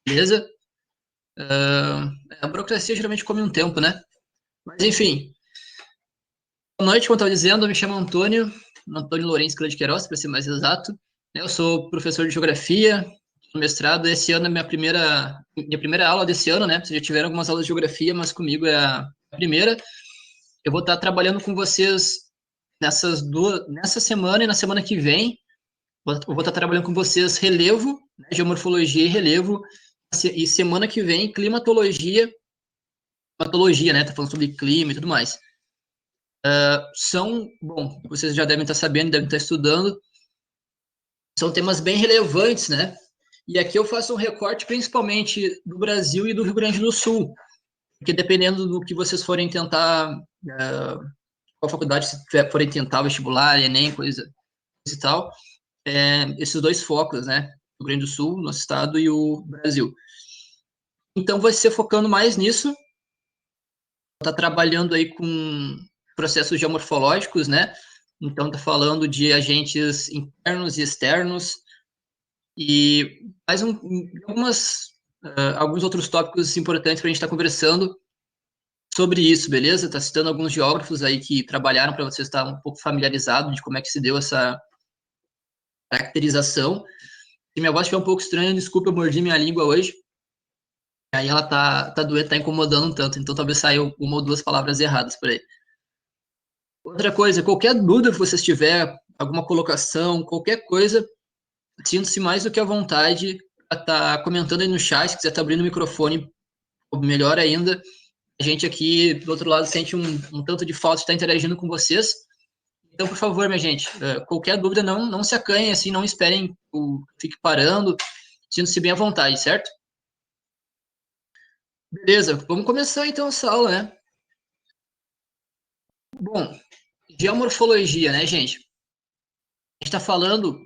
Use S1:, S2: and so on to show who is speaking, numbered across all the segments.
S1: beleza? A burocracia geralmente come um tempo, né? Mas, enfim. Boa noite, como eu estava dizendo, eu me chamo Antônio Lourenço de Queiroz, para ser mais exato. Eu sou professor de Geografia, no mestrado. Esse ano é minha primeira aula desse ano, né? Vocês já tiveram algumas aulas de Geografia, mas comigo é a primeira. Eu vou estar trabalhando com vocês nessa semana e na semana que vem. Eu vou estar trabalhando com vocês relevo, né, geomorfologia e relevo, e semana que vem climatologia, né? Tá falando sobre clima e tudo mais. Bom, vocês já devem estar sabendo, devem estar estudando, são temas bem relevantes, né? E aqui eu faço um recorte principalmente do Brasil e do Rio Grande do Sul, porque dependendo do que vocês forem tentar, qual faculdade forem tentar, vestibular, Enem, coisa e tal, esses dois focos, né? O Rio Grande do Sul, nosso estado, e o Brasil. Então, vai ser focando mais nisso, está trabalhando aí com processos geomorfológicos, né? Então, está falando de agentes internos e externos, e mais alguns outros tópicos importantes para a gente estar conversando sobre isso, beleza? Está citando alguns geógrafos aí que trabalharam para você estar um pouco familiarizado de como é que se deu essa caracterização. Se minha voz estiver um pouco estranha, desculpa, eu mordi minha língua hoje. Aí ela tá doendo, tá incomodando um tanto, então talvez saia uma ou duas palavras erradas por aí. Outra coisa, qualquer dúvida que você tiver, alguma colocação, qualquer coisa, sinta-se mais do que à vontade para estar comentando aí no chat, se quiser estar abrindo o microfone, melhor ainda. A gente aqui do outro lado sente um tanto de falta de estar interagindo com vocês. Então, por favor, minha gente, qualquer dúvida, não se acanhem, assim, não esperem, fique parando, sinta-se bem à vontade, certo? Beleza, vamos começar então essa aula, né? Bom, geomorfologia, né, gente? A gente está falando.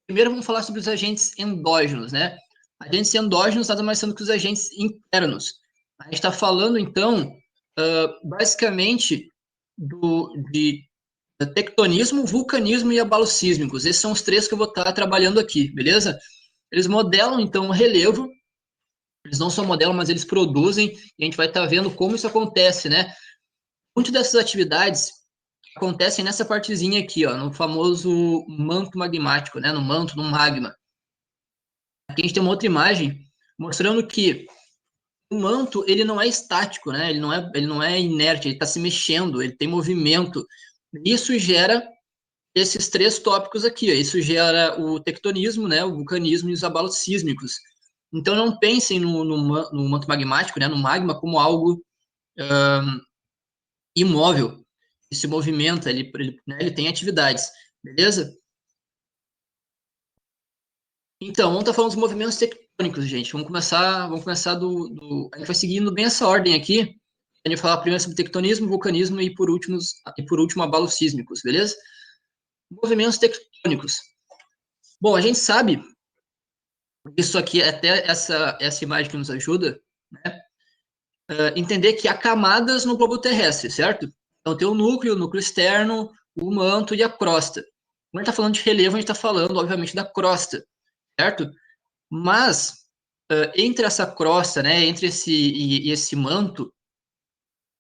S1: Primeiro, vamos falar sobre os agentes endógenos, né? Agentes endógenos nada mais são do que os agentes internos. A gente está falando, então, basicamente, de tectonismo, vulcanismo e abalos sísmicos. Esses são os três que eu vou estar trabalhando aqui, beleza? Eles modelam, então, o relevo. Eles não só modelam, mas eles produzem. E a gente vai estar vendo como isso acontece, né? Muitas dessas atividades acontecem nessa partezinha aqui, ó, no famoso manto magmático, né? No manto, no magma. Aqui a gente tem uma outra imagem mostrando que o manto ele não é estático, né? Ele não é inerte, ele está se mexendo, ele tem movimento. Isso gera esses três tópicos aqui. Ó. Isso gera o tectonismo, né? O vulcanismo e os abalos sísmicos. Então não pensem no manto magmático, né? No magma como algo imóvel. Ele se movimenta, ele tem atividades, beleza? Então, vamos estar falando dos movimentos tectônicos, gente. Vamos começar A gente vai seguindo bem essa ordem aqui. A gente vai falar primeiro sobre tectonismo, vulcanismo e por último abalos sísmicos, beleza? Movimentos tectônicos. Bom, a gente sabe, isso aqui, até essa imagem que nos ajuda, né? Entender que há camadas no globo terrestre, certo? Então tem o núcleo externo, o manto e a crosta. Quando a gente está falando de relevo, a gente está falando, obviamente, da crosta, certo? Mas entre essa crosta, né, entre esse manto,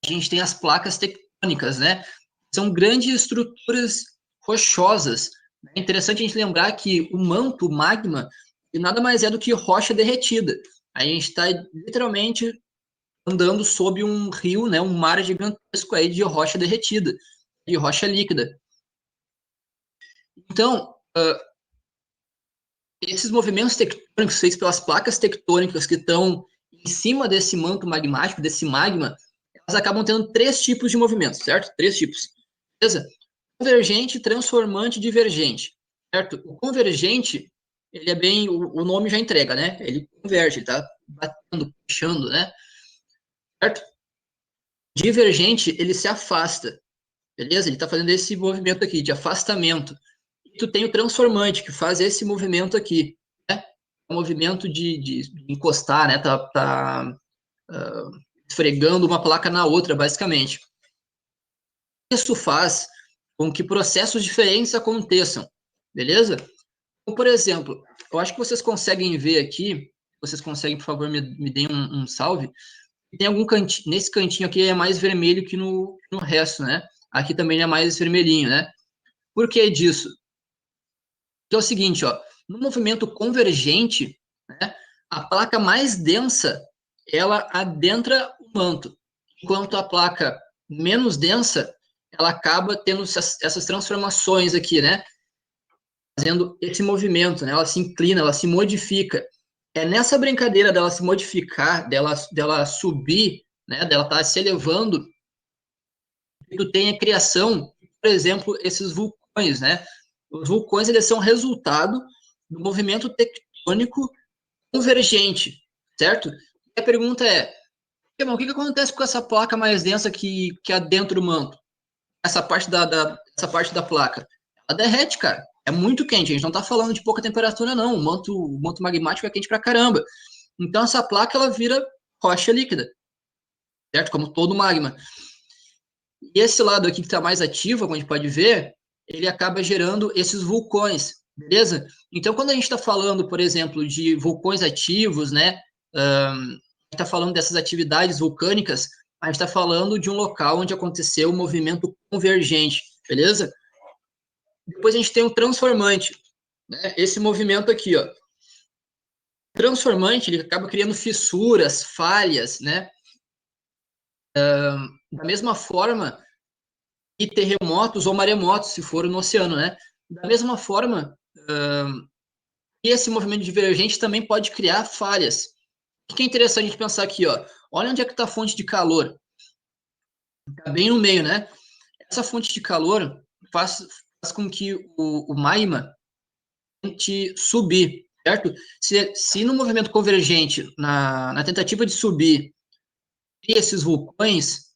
S1: a gente tem as placas tectônicas, né? São grandes estruturas rochosas. É interessante a gente lembrar que o manto, o magma, nada mais é do que rocha derretida. A gente está literalmente andando sob um rio, né, um mar gigantesco aí de rocha derretida, de rocha líquida. Então, esses movimentos tectônicos feitos pelas placas tectônicas que estão em cima desse manto magmático, desse magma, elas acabam tendo três tipos de movimentos, certo? Três tipos. Beleza? Convergente, transformante e divergente, certo? O convergente, ele é bem, o nome já entrega, né? Ele converge, ele tá batendo, puxando, né? Certo? Divergente, ele se afasta, beleza? Ele tá fazendo esse movimento aqui de afastamento. E tu tem o transformante, que faz esse movimento aqui, né? O movimento de encostar, né? Esfregando uma placa na outra, basicamente. Isso faz com que processos diferentes aconteçam, beleza? Então, por exemplo, eu acho que vocês conseguem ver aqui, vocês conseguem, por favor, me deem um salve. Tem algum cantinho, nesse cantinho aqui é mais vermelho que no resto, né? Aqui também é mais vermelhinho, né? Por que disso? Que é o seguinte, ó, no movimento convergente, né, a placa mais densa, ela adentra o manto, enquanto a placa menos densa, ela acaba tendo essas transformações aqui, né? Fazendo esse movimento, né? Ela se inclina, ela se modifica. É nessa brincadeira dela se modificar, dela subir, né? Dela estar se elevando, que tu tem a criação, por exemplo, esses vulcões, né? Os vulcões, eles são resultado do movimento tectônico convergente, certo? E a pergunta é, o que acontece com essa placa mais densa que adentra o manto? Essa parte da placa? Ela derrete, cara. É muito quente. A gente não está falando de pouca temperatura, não. O manto magmático é quente pra caramba. Então, essa placa, ela vira rocha líquida, certo? Como todo magma. E esse lado aqui que está mais ativo, como a gente pode ver, ele acaba gerando esses vulcões, beleza? Então, quando a gente está falando, por exemplo, de vulcões ativos, né? A gente está falando dessas atividades vulcânicas, a gente está falando de um local onde aconteceu o movimento convergente, beleza? Depois a gente tem o transformante, né? Esse movimento aqui, ó. Transformante, ele acaba criando fissuras, falhas, né? Da mesma forma que terremotos ou maremotos, se for no oceano, né? Da mesma forma, esse movimento divergente também pode criar falhas. O que é interessante a gente pensar aqui, ó? Olha onde é que está a fonte de calor. Está bem no meio, né? Essa fonte de calor faz com que o magma tente subir, certo? Se no movimento convergente, na tentativa de subir, esses vulcões,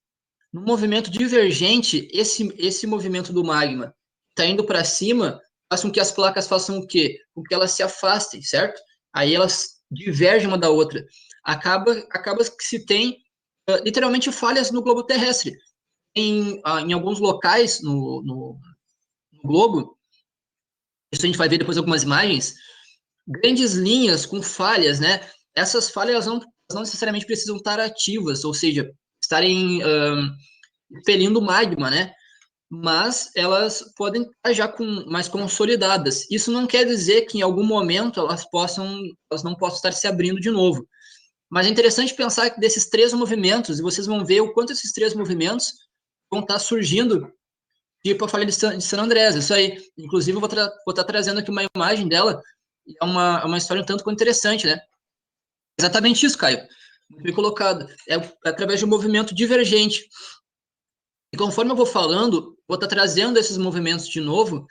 S1: no movimento divergente, esse movimento do magma está indo para cima, faz com que as placas façam o quê? Com que elas se afastem, certo? Aí elas divergem uma da outra. Acaba que se tem literalmente falhas no globo terrestre. Em alguns locais no globo, isso a gente vai ver depois algumas imagens, grandes linhas com falhas, né? Essas falhas não necessariamente precisam estar ativas, ou seja, estarem expelindo magma, né? Mas elas podem estar já mais consolidadas. Isso não quer dizer que em algum momento elas não possam estar se abrindo de novo. Mas é interessante pensar que desses três movimentos, e vocês vão ver o quanto esses três movimentos vão estar surgindo, tipo a falha de San Andrés, isso aí. Inclusive, eu vou estar trazendo aqui uma imagem dela, é uma história um tanto quanto interessante, né? Exatamente isso, Caio. Muito bem colocado. É através de um movimento divergente. E conforme eu vou falando, vou estar trazendo esses movimentos de novo,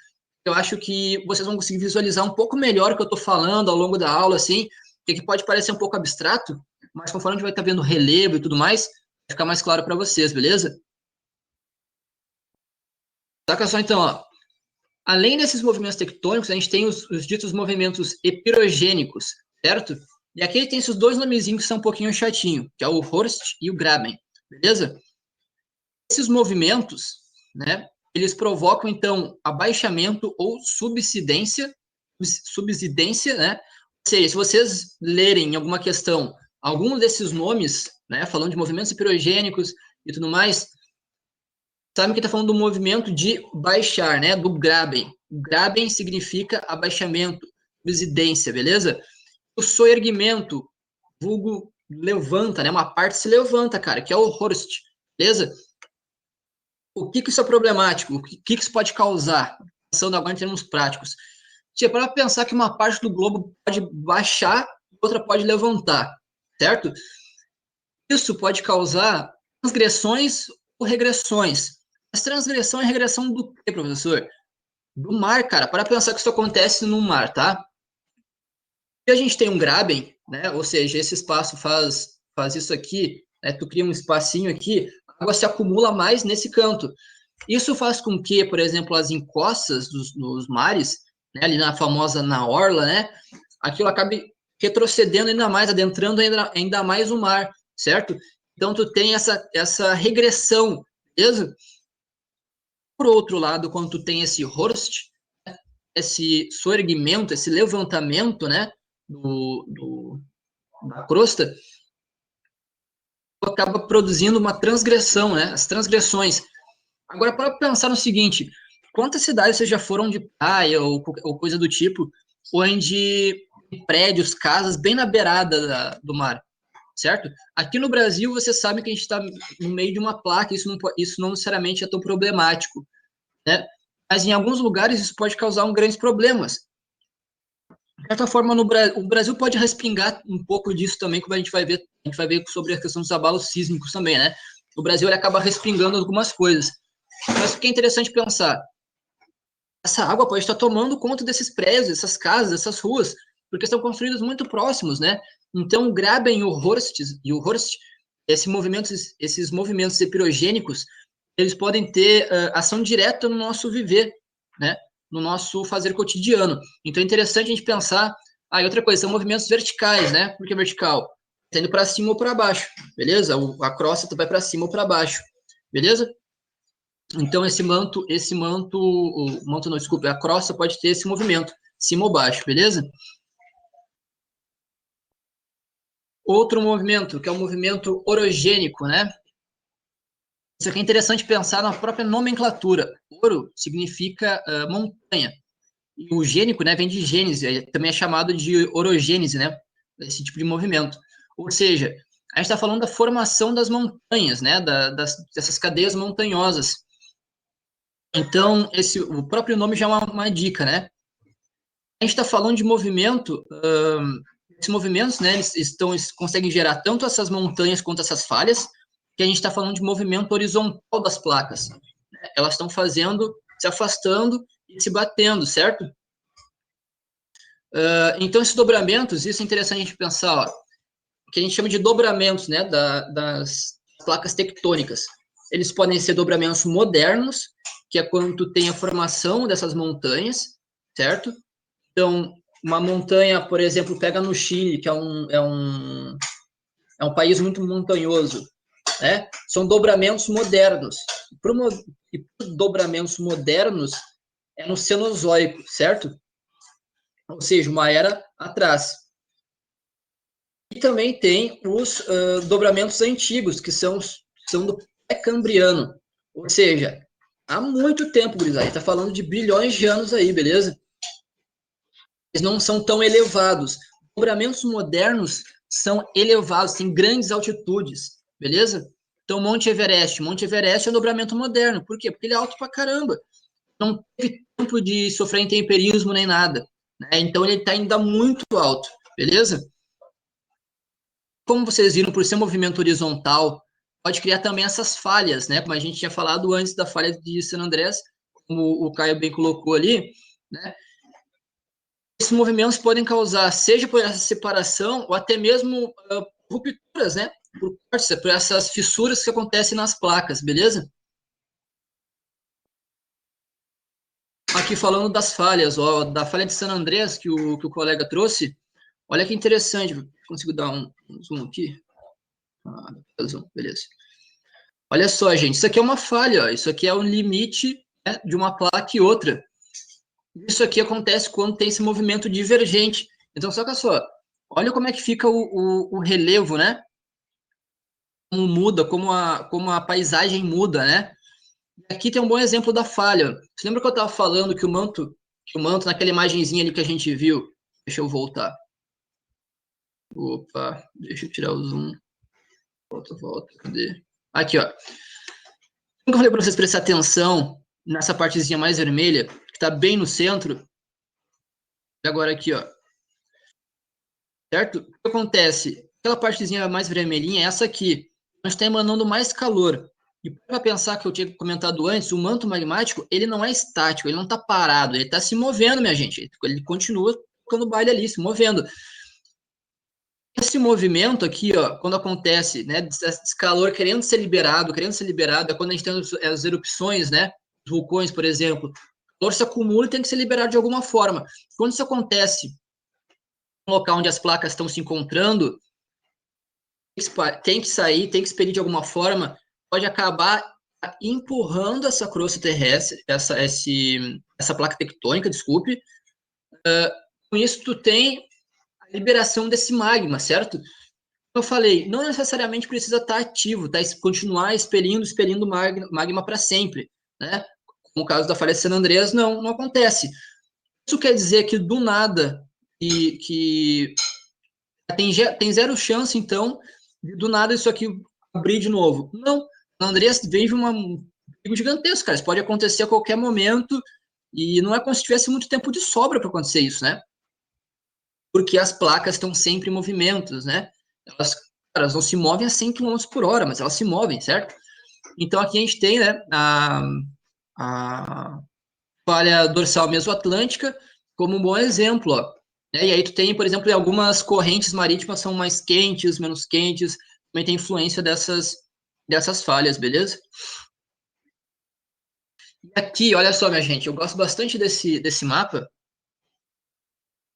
S1: eu acho que vocês vão conseguir visualizar um pouco melhor o que eu estou falando ao longo da aula, assim, que pode parecer um pouco abstrato, mas conforme a gente vai estar vendo relevo e tudo mais, vai ficar mais claro para vocês, beleza? Saca só então, ó. Além desses movimentos tectônicos, a gente tem os ditos movimentos epirogênicos, certo? E aqui tem esses dois nomezinhos que são um pouquinho chatinho, que é o Horst e o Graben, beleza? Esses movimentos, né, eles provocam, então, abaixamento ou subsidência, né? Ou seja, se vocês lerem em alguma questão algum desses nomes, né, falando de movimentos epirogênicos e tudo mais, sabe que está falando do movimento de baixar, né, do Graben. O Graben significa abaixamento, subsidência, beleza? O soerguimento, vulgo levanta, né, uma parte se levanta, cara, que é o Horst, beleza? O que isso é problemático? O que isso pode causar? Pensando agora em termos práticos. Você para pensar que uma parte do globo pode baixar e outra pode levantar, certo? Isso pode causar transgressões ou regressões. Mas transgressão e regressão do quê, professor? Do mar, cara. Para pensar que isso acontece no mar, tá? Se a gente tem um Graben, né? Ou seja, esse espaço faz isso aqui, né? Tu cria um espacinho aqui, a água se acumula mais nesse canto. Isso faz com que, por exemplo, as encostas nos mares, né, ali na famosa na orla, né, aquilo acabe retrocedendo ainda mais, adentrando ainda mais o mar, certo? Então, tu tem essa regressão, beleza? Por outro lado, quando tu tem esse Horst, esse soerguimento, esse levantamento, né, do da crosta, acaba produzindo uma transgressão, né? As transgressões. Agora, para pensar no seguinte, quantas cidades vocês já foram de praia ou coisa do tipo, onde prédios, casas bem na beirada do mar, certo? Aqui no Brasil, você sabe que a gente está no meio de uma placa, isso não necessariamente é tão problemático, né? Mas em alguns lugares isso pode causar grandes problemas. De certa forma, o Brasil pode respingar um pouco disso também, como a gente vai ver sobre a questão dos abalos sísmicos também, né? O Brasil ele acaba respingando algumas coisas. Mas o que é interessante pensar, essa água pode estar tomando conta desses prédios, dessas casas, dessas ruas, porque estão construídos muito próximos, né? Então, o Graben e o Horst, esses movimentos epirogênicos, eles podem ter ação direta no nosso viver, né? No nosso fazer cotidiano. Então, é interessante a gente pensar. E outra coisa, são movimentos verticais, né? Por que vertical? Está indo para cima ou para baixo, beleza? A crosta vai para cima ou para baixo, beleza? Então, o manto não, desculpa, a crosta pode ter esse movimento, cima ou baixo, beleza? Outro movimento, que é o movimento orogênico, né? Isso aqui é interessante pensar na própria nomenclatura. Oro significa montanha. E o gênico, né, vem de gênese, também é chamado de orogênese, né? Esse tipo de movimento. Ou seja, a gente está falando da formação das montanhas, né? Dessas cadeias montanhosas. Então, o próprio nome já é uma dica, né? A gente está falando de movimento, esses movimentos, né, eles conseguem gerar tanto essas montanhas quanto essas falhas, que a gente está falando de movimento horizontal das placas. Né? Elas estão se afastando e se batendo, certo? Então, esses dobramentos, isso é interessante a gente pensar, ó, que a gente chama de dobramentos, né, das placas tectônicas. Eles podem ser dobramentos modernos, que é quando tu tem a formação dessas montanhas, certo? Então, uma montanha, por exemplo, pega no Chile, que é um país muito montanhoso, né? São dobramentos modernos. E para dobramentos modernos é no Cenozoico, certo? Ou seja, uma era atrás. E também tem os dobramentos antigos, que são do pré-cambriano. Ou seja, há muito tempo, gurizada. A gente está falando de bilhões de anos aí, beleza? Eles não são tão elevados. Dobramentos modernos são elevados, têm grandes altitudes, beleza? Então, Monte Everest. Monte Everest é um dobramento moderno. Por quê? Porque ele é alto pra caramba. Não teve tempo de sofrer intemperismo nem nada. Né? Então, ele está ainda muito alto, beleza? Como vocês viram, por ser um movimento horizontal, pode criar também essas falhas, né? Como a gente tinha falado antes da falha de San Andrés, como o Caio bem colocou ali, né? Esses movimentos podem causar, seja por essa separação, ou até mesmo rupturas, né? Por essas fissuras que acontecem nas placas, beleza? Aqui falando das falhas, ó, da falha de San Andrés que o colega trouxe, olha que interessante, consigo dar um zoom aqui? Zoom, beleza. Olha só, gente, isso aqui é uma falha, ó, isso aqui é o limite, né, de uma placa e outra. Isso aqui acontece quando tem esse movimento divergente. Então, saca só, olha como é que fica o relevo, né? Como muda, como a paisagem muda, né? Aqui tem um bom exemplo da falha. Você lembra que eu estava falando que o manto, naquela imagenzinha ali que a gente viu, deixa eu voltar. Opa, deixa eu tirar o zoom. Volta, cadê? Aqui, ó. Como eu falei para vocês prestarem atenção nessa partezinha mais vermelha, que está bem no centro, e agora aqui, ó. Certo? O que acontece? Aquela partezinha mais vermelhinha é essa aqui. Nós está emanando mais calor. E para pensar que eu tinha comentado antes, o manto magmático, ele não é estático, ele não está parado, ele está se movendo, minha gente. Ele continua tocando baile ali, se movendo. Esse movimento aqui, ó, quando acontece, né, esse calor querendo ser liberado, é quando a gente tem as erupções, né, os vulcões, por exemplo. O calor se acumula e tem que ser liberado de alguma forma. Quando isso acontece no local onde as placas estão se encontrando, tem que sair, tem que expelir de alguma forma, pode acabar empurrando essa crosta terrestre, essa placa tectônica, desculpe. Com isso, tu tem a liberação desse magma, certo? Eu falei, não necessariamente precisa estar ativo, tá? Continuar expelindo magma para sempre, né? No caso da falha de San Andreas, não acontece. Isso quer dizer que do nada, que tem zero chance, então, de do nada isso aqui abrir de novo. Não, San Andreas vem de um perigo gigantesco, cara. Isso pode acontecer a qualquer momento e não é como se tivesse muito tempo de sobra para acontecer isso, né? Porque as placas estão sempre em movimentos, né? Elas não se movem a 100 km por hora, mas elas se movem, certo? Então aqui a gente tem, né, a falha dorsal mesoatlântica como um bom exemplo, ó. E aí tu tem, por exemplo, algumas correntes marítimas são mais quentes, menos quentes, também tem influência dessas falhas, beleza? E aqui, olha só, minha gente, eu gosto bastante desse mapa,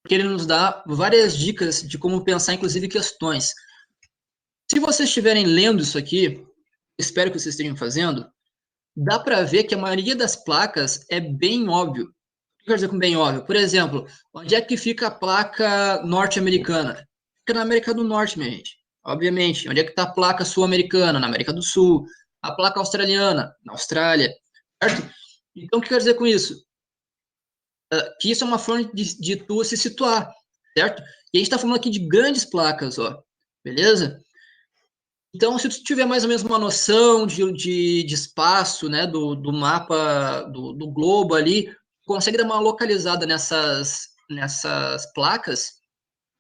S1: porque ele nos dá várias dicas de como pensar, inclusive, questões. Se vocês estiverem lendo isso aqui, espero que vocês estejam fazendo, dá para ver que a maioria das placas é bem óbvio. O que eu quero dizer com bem óbvio? Por exemplo, onde é que fica a placa norte-americana? Fica na América do Norte, minha gente. Obviamente. Onde é que está a placa sul-americana? Na América do Sul. A placa australiana? Na Austrália. Certo? Então, o que eu quero dizer com isso? Que isso é uma forma de tu se situar, certo? E a gente está falando aqui de grandes placas, ó. Beleza? Então, se tu tiver mais ou menos uma noção de espaço, né, do mapa do globo ali, consegue dar uma localizada nessas placas,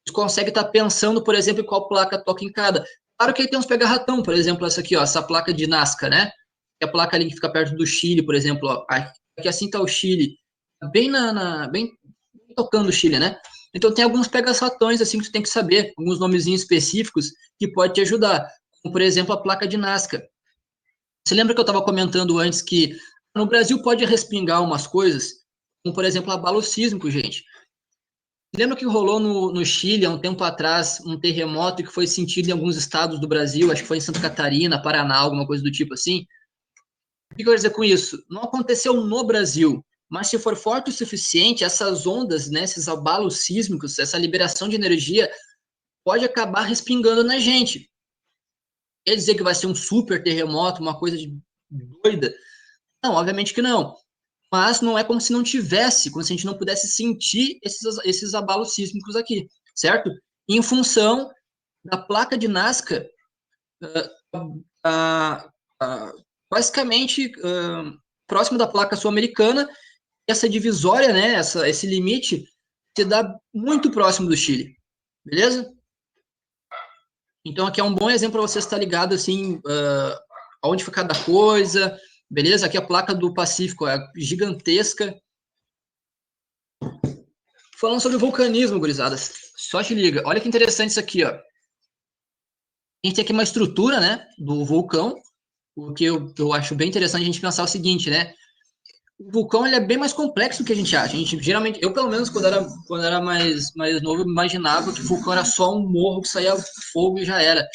S1: tu consegue estar pensando, por exemplo, em qual placa toca em cada. Claro que aí tem uns pega-ratão, por exemplo, essa aqui, ó, essa placa de Nazca, né? Que é a placa ali que fica perto do Chile, por exemplo, ó. Aqui assim tá o Chile, bem tocando o Chile, né? Então tem alguns pega-ratões assim que tu tem que saber, alguns nomezinhos específicos que pode te ajudar, como por exemplo a placa de Nazca. Você lembra que eu estava comentando antes que no Brasil pode respingar umas coisas, como por exemplo abalo sísmico, gente. Lembra que rolou no Chile, há um tempo atrás, um terremoto que foi sentido em alguns estados do Brasil, acho que foi em Santa Catarina, Paraná, alguma coisa do tipo assim? O que eu quero dizer com isso? Não aconteceu no Brasil, mas se for forte o suficiente, essas ondas, né, esses abalos sísmicos, essa liberação de energia, pode acabar respingando na gente. Quer dizer que vai ser um super terremoto, uma coisa de doida? Não, obviamente que não. Mas não é como se não tivesse, como se a gente não pudesse sentir esses abalos sísmicos aqui, certo? Em função da placa de Nazca, uh, basicamente próximo da placa sul-americana, essa divisória, né, esse limite, se dá muito próximo do Chile, beleza? Então aqui é um bom exemplo para você estar ligado assim, aonde fica cada coisa, beleza? Aqui a placa do Pacífico é gigantesca. Falando sobre vulcanismo, gurizadas, só te liga. Olha que interessante isso aqui, ó. A gente tem aqui uma estrutura, né, do vulcão, o que eu acho bem interessante a gente pensar o seguinte, né? O vulcão ele é bem mais complexo do que a gente acha. A gente geralmente, eu pelo menos quando era mais novo, imaginava que o vulcão era só um morro que saía fogo e já era.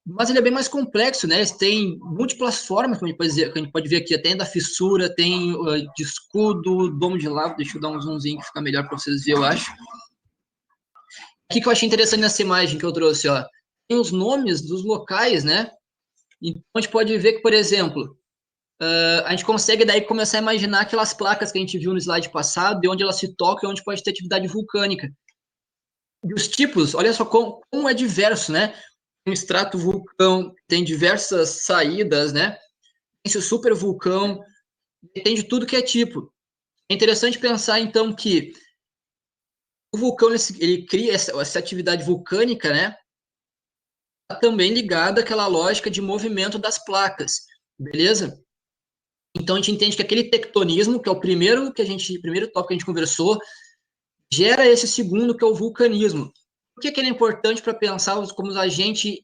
S1: Mas ele é bem mais complexo, né? Tem múltiplas formas, como a gente pode ver aqui, tem da fissura, tem de escudo, domo de lava, deixa eu dar um zoomzinho que fica melhor para vocês verem, eu acho. O que eu achei interessante nessa imagem que eu trouxe, ó? Tem os nomes dos locais, né? Então a gente pode ver que, por exemplo, a gente consegue daí começar a imaginar aquelas placas que a gente viu no slide passado, de onde elas se tocam e onde pode ter atividade vulcânica. E os tipos, olha só como é diverso, né? Tem um extrato vulcão, tem diversas saídas, né? Tem esse super vulcão, tem de tudo que é tipo. É interessante pensar, então, que o vulcão ele cria essa atividade vulcânica, né? Tá também ligada àquela lógica de movimento das placas, beleza? Então a gente entende que aquele tectonismo, que é o primeiro tópico que a gente conversou, gera esse segundo, que é o vulcanismo. Por que ele é importante para pensar como os agente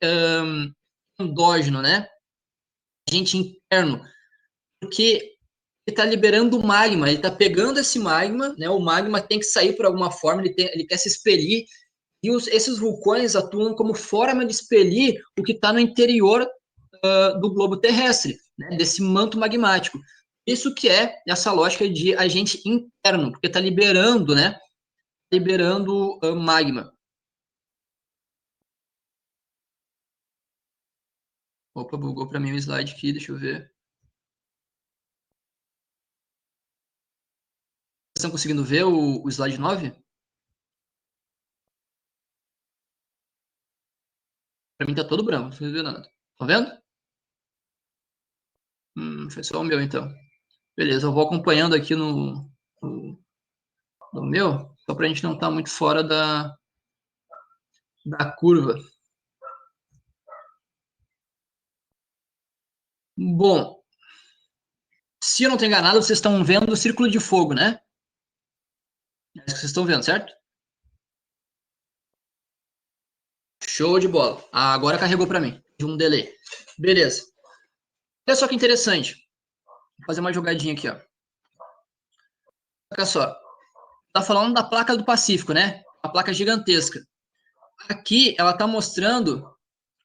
S1: endógeno, né? Agente interno. Porque ele está liberando magma, ele está pegando esse magma, né? O magma tem que sair por alguma forma, ele quer se expelir, e esses vulcões atuam como forma de expelir o que está no interior do globo terrestre, né? Desse manto magmático. Isso que é essa lógica de agente interno, porque está liberando, né? Liberando magma. Opa, bugou para mim o slide aqui, deixa eu ver. Vocês estão conseguindo ver o slide 9? Para mim tá todo branco, não consigo ver nada. Tá vendo? Foi só o meu, então. Beleza, eu vou acompanhando aqui no, no meu, só para a gente não estar muito fora da curva. Bom, se eu não estou enganado, vocês estão vendo o círculo de fogo, né? É isso que vocês estão vendo, certo? Show de bola. Ah, agora carregou para mim, de um delay. Beleza. Olha só que interessante. Vou fazer uma jogadinha aqui, ó. Olha só. Tá falando da placa do Pacífico, né? Uma placa gigantesca. Aqui ela está mostrando,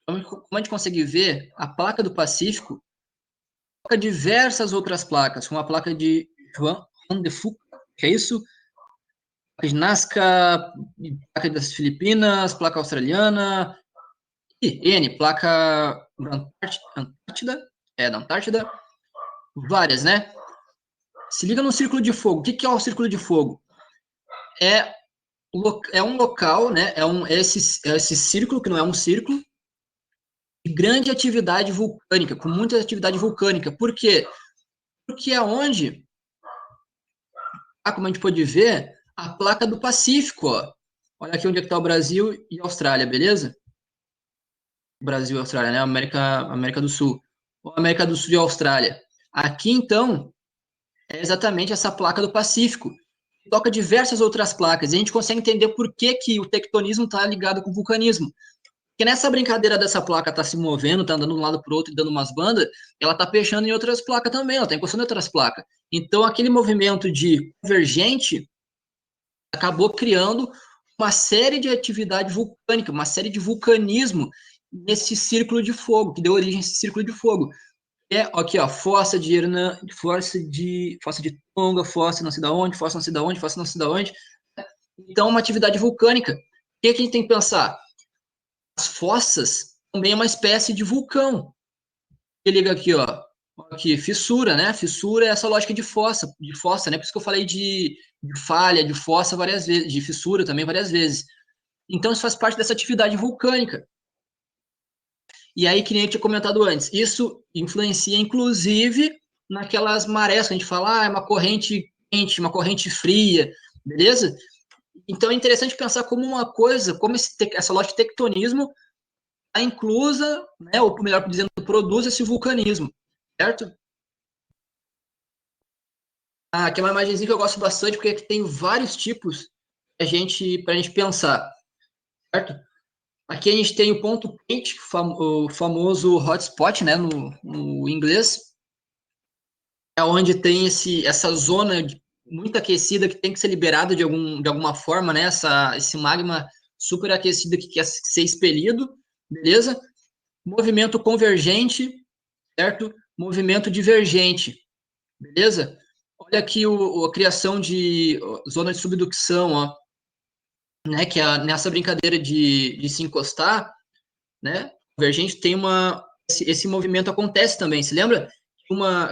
S1: como a gente consegue ver, a placa do Pacífico toca diversas outras placas, como a placa de Juan de Fuca, que é isso? Placa de Nazca, placa das Filipinas, placa australiana, e N, placa da Antártida, da Antártida, várias, né? Se liga no círculo de fogo. O que é o círculo de fogo? É, é um local, né? Esse círculo, que não é um círculo, de grande atividade vulcânica, com muita atividade vulcânica. Por quê? Porque é onde, como a gente pode ver, a placa do Pacífico, ó. Olha aqui onde é que está o Brasil e a Austrália, beleza? Brasil e Austrália, né? América do Sul. Ou América do Sul e Austrália. Aqui, então, é exatamente essa placa do Pacífico. Toca diversas outras placas. E a gente consegue entender por que, que o tectonismo está ligado com o vulcanismo. Porque nessa brincadeira dessa placa tá se movendo, tá andando de um lado para o outro e dando umas bandas, ela tá fechando em outras placas também, ela tá encostando em outras placas. Então, aquele movimento de convergente acabou criando uma série de atividade vulcânica, uma série de vulcanismo nesse círculo de fogo, que deu origem a esse círculo de fogo. É aqui, ó, fossa de Hernan, fossa de Tonga, fossa não sei da onde, fossa não sei da onde, fossa não sei da onde. Então, uma atividade vulcânica. O que a gente tem que pensar? As fossas também é uma espécie de vulcão. Que liga aqui, ó. Aqui, fissura, né? Fissura é essa lógica de fossa, né? Por isso que eu falei de falha, de fossa várias vezes, de fissura também várias vezes. Então, isso faz parte dessa atividade vulcânica. E aí, que nem eu tinha comentado antes, isso influencia, inclusive, naquelas marés que a gente fala, é uma corrente quente, uma corrente fria, beleza? Então, é interessante pensar como uma coisa, como essa lógica de tectonismo está inclusa, né, ou melhor dizendo, produz esse vulcanismo, certo? Aqui é uma imagenzinha que eu gosto bastante, porque aqui tem vários tipos para a gente pensar, certo? Aqui a gente tem o ponto quente, o famoso hotspot, né, no inglês, é onde tem essa zona muito aquecida que tem que ser liberada de alguma forma, né, esse magma super aquecido que quer ser expelido, beleza? Movimento convergente, certo? Movimento divergente, beleza? Olha aqui a criação de zona de subducção, ó, né? Que nessa brincadeira de se encostar, né? Convergente tem esse movimento acontece também. Se lembra?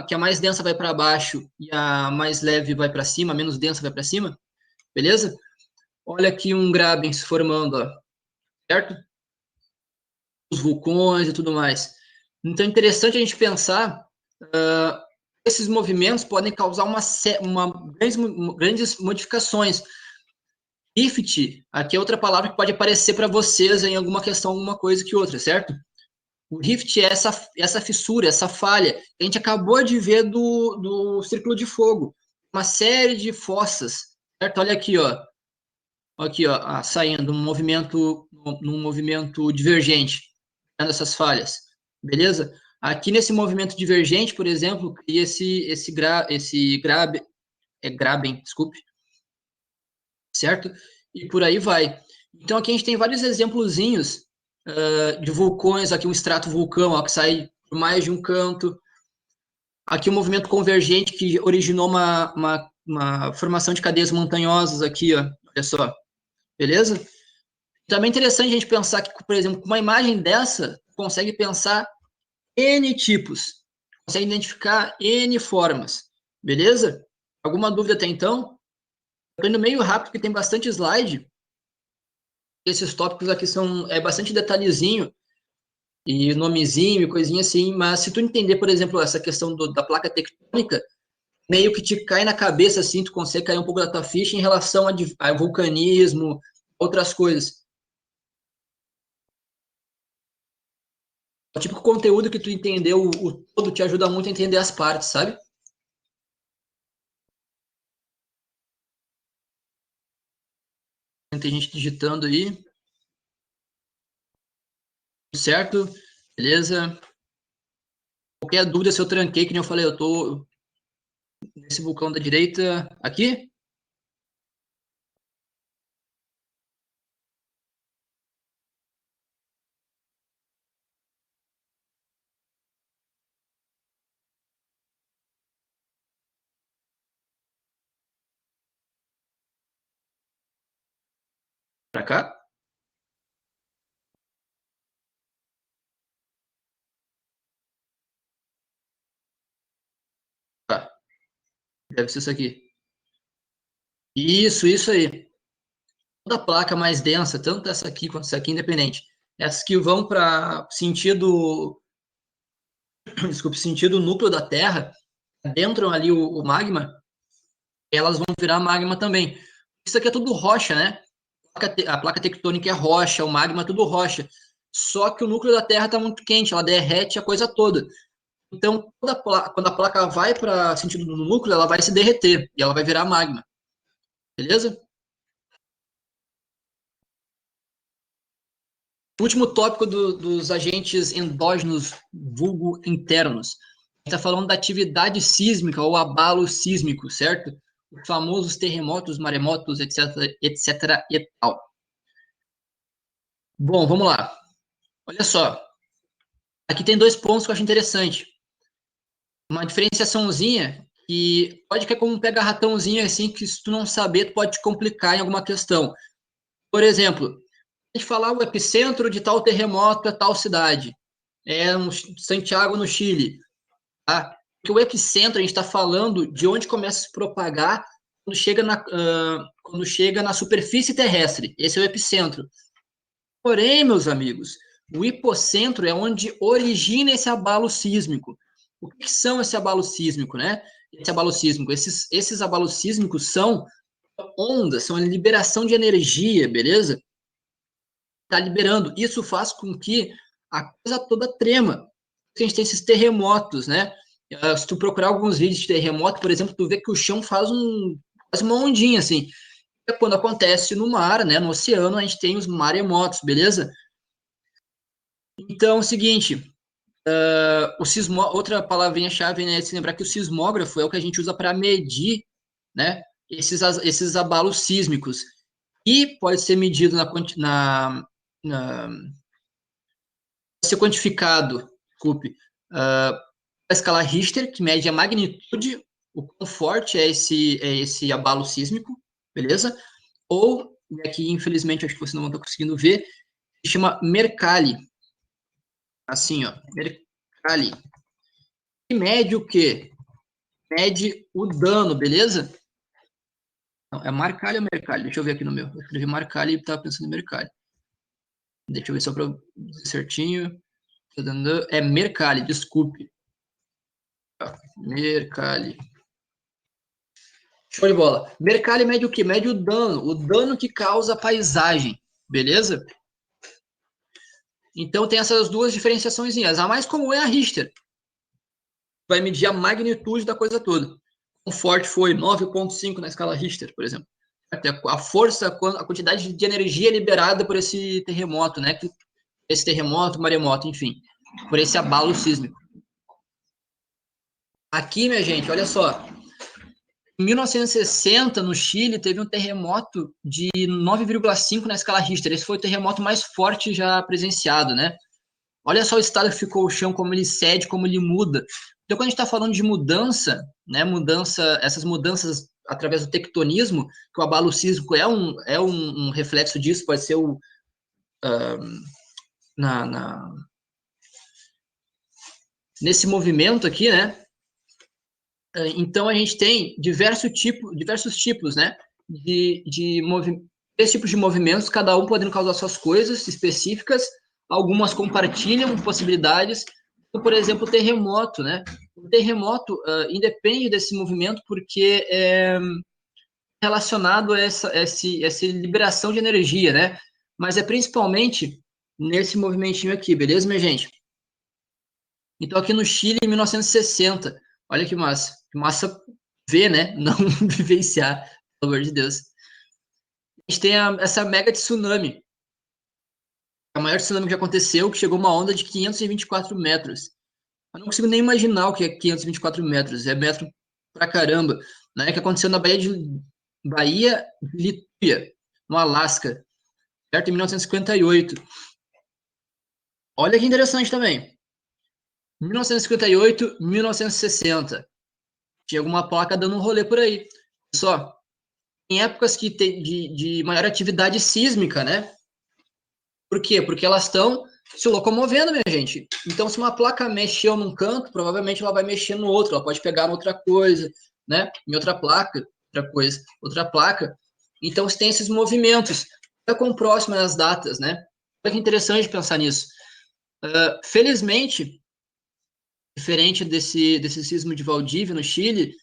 S1: Que a mais densa vai para baixo e a mais leve vai para cima, a menos densa vai para cima, beleza? Olha aqui um Graben se formando, ó, certo? Os vulcões e tudo mais. Então é interessante a gente pensar esses movimentos podem causar grandes modificações. Rift, aqui é outra palavra que pode aparecer para vocês em alguma questão, alguma coisa que outra, certo? O rift é essa fissura, essa falha que a gente acabou de ver do círculo de fogo. Uma série de fossas, certo? Olha aqui, ó. Aqui, ó, saindo num movimento divergente, essas falhas, beleza? Aqui nesse movimento divergente, por exemplo, cria Graben, desculpe, certo? E por aí vai. Então aqui a gente tem vários exemplozinhos de vulcões, aqui um extrato vulcão, ó, que sai por mais de um canto. Aqui um movimento convergente que originou uma formação de cadeias montanhosas aqui, ó, olha só, beleza? Também é interessante a gente pensar que, por exemplo, com uma imagem dessa, consegue pensar N tipos, consegue identificar N formas, beleza? Alguma dúvida até então? Estou indo meio rápido, porque tem bastante slide. Esses tópicos aqui são bastante detalhezinho, e nomezinho e coisinha assim, mas se tu entender, por exemplo, essa questão da placa tectônica, meio que te cai na cabeça, assim, tu consegue cair um pouco da tua ficha em relação a vulcanismo, outras coisas. O tipo de conteúdo que tu entendeu o todo te ajuda muito a entender as partes, sabe? Tem gente digitando aí, certo? Beleza? Qualquer dúvida, se eu tranquei, que nem eu falei, eu tô nesse vulcão da direita aqui. Pra cá? Tá. Deve ser isso aqui. Isso aí. Toda placa mais densa, tanto essa aqui quanto essa aqui, independente. Essas que vão para sentido, desculpe, sentido núcleo da Terra, adentram ali o magma, elas vão virar magma também. Isso aqui é tudo rocha, né? A placa tectônica é rocha, o magma é tudo rocha. Só que o núcleo da Terra está muito quente, ela derrete a coisa toda. Então, quando a placa vai para sentido do núcleo, ela vai se derreter e ela vai virar magma. Beleza? Último tópico dos agentes endógenos, vulgo internos. A gente está falando da atividade sísmica ou abalo sísmico, certo? Os famosos terremotos, maremotos, etc, etc e tal. Bom, vamos lá. Olha só. Aqui tem dois pontos que eu acho interessante. Uma diferenciaçãozinha que pode cair como um pega-ratãozinho assim, que se tu não saber, tu pode te complicar em alguma questão. Por exemplo, a gente falar o epicentro de tal terremoto é tal cidade. É um Santiago, no Chile. Tá? Porque o epicentro, a gente está falando de onde começa a se propagar quando chega na superfície terrestre. Esse é o epicentro. Porém, meus amigos, o hipocentro é onde origina esse abalo sísmico. O que são esse abalo sísmico, né? Esse abalo sísmico, esses abalos sísmicos são ondas, são a liberação de energia, beleza? Está liberando. Isso faz com que a coisa toda trema. A gente tem esses terremotos, né? Se tu procurar alguns vídeos de terremoto, por exemplo, tu vê que o chão faz uma ondinha, assim. É quando acontece no mar, né? No oceano, a gente tem os maremotos, beleza? Então, é o seguinte, outra palavrinha-chave, né? É se lembrar que o sismógrafo é o que a gente usa para medir, né? Esses abalos sísmicos. E pode ser medido na ser quantificado, desculpe, a escala Richter, que mede a magnitude, o quão forte é esse abalo sísmico, beleza? Ou, e aqui infelizmente acho que você não está conseguindo ver, se chama Mercalli, assim, ó, Mercalli, que mede o quê? Mede o dano, beleza? Não, é Marcalli ou Mercalli? Deixa eu ver aqui no meu. Eu escrevi Marcalli e estava pensando em Mercalli. Deixa eu ver só para dizer certinho. É Mercalli, desculpe. Mercalli. Show de bola. Mercalli mede o quê? Mede o dano que causa a paisagem, beleza? Então tem essas duas diferenciações. A mais comum é a Richter. Vai medir a magnitude da coisa toda. O forte foi 9,5 na escala Richter, por exemplo. Até a força, a quantidade de energia liberada por esse terremoto, né? Esse terremoto, maremoto, enfim, por esse abalo sísmico. Aqui, minha gente, olha só, em 1960, no Chile, teve um terremoto de 9,5 na escala Richter. Esse foi o terremoto mais forte já presenciado, né? Olha só o estado que ficou o chão, como ele cede, como ele muda. Então, quando a gente está falando de mudança, né, essas mudanças através do tectonismo, que o abalo sísmico é um reflexo disso, pode ser na nesse movimento aqui, né? Então, a gente tem diversos tipos, né? Três tipos de movimentos, cada um podendo causar suas coisas específicas, algumas compartilham possibilidades, então, por exemplo, o terremoto, né? O terremoto independe desse movimento porque é relacionado a essa liberação de energia, né? Mas é principalmente nesse movimentinho aqui, beleza, minha gente? Então, aqui no Chile, em 1960, olha que massa ver, né? Não vivenciar, pelo amor de Deus. A gente tem essa mega tsunami, a maior tsunami que aconteceu, que chegou uma onda de 524 metros. Eu não consigo nem imaginar o que é 524 metros, é metro pra caramba, né? Que aconteceu na Baía de Lituia, no Alasca, certo? Em 1958. Olha que interessante também. 1958, 1960. Tinha alguma placa dando um rolê por aí. Só, em épocas que tem de maior atividade sísmica, né? Por quê? Porque elas estão se locomovendo, minha gente. Então, se uma placa mexeu num canto, provavelmente ela vai mexer no outro, ela pode pegar em outra coisa, né? Em outra placa, outra coisa, outra placa. Então, você tem esses movimentos. É com próximas as datas, né? Olha que interessante pensar nisso. Felizmente, diferente desse sismo de Valdívia, no Chile,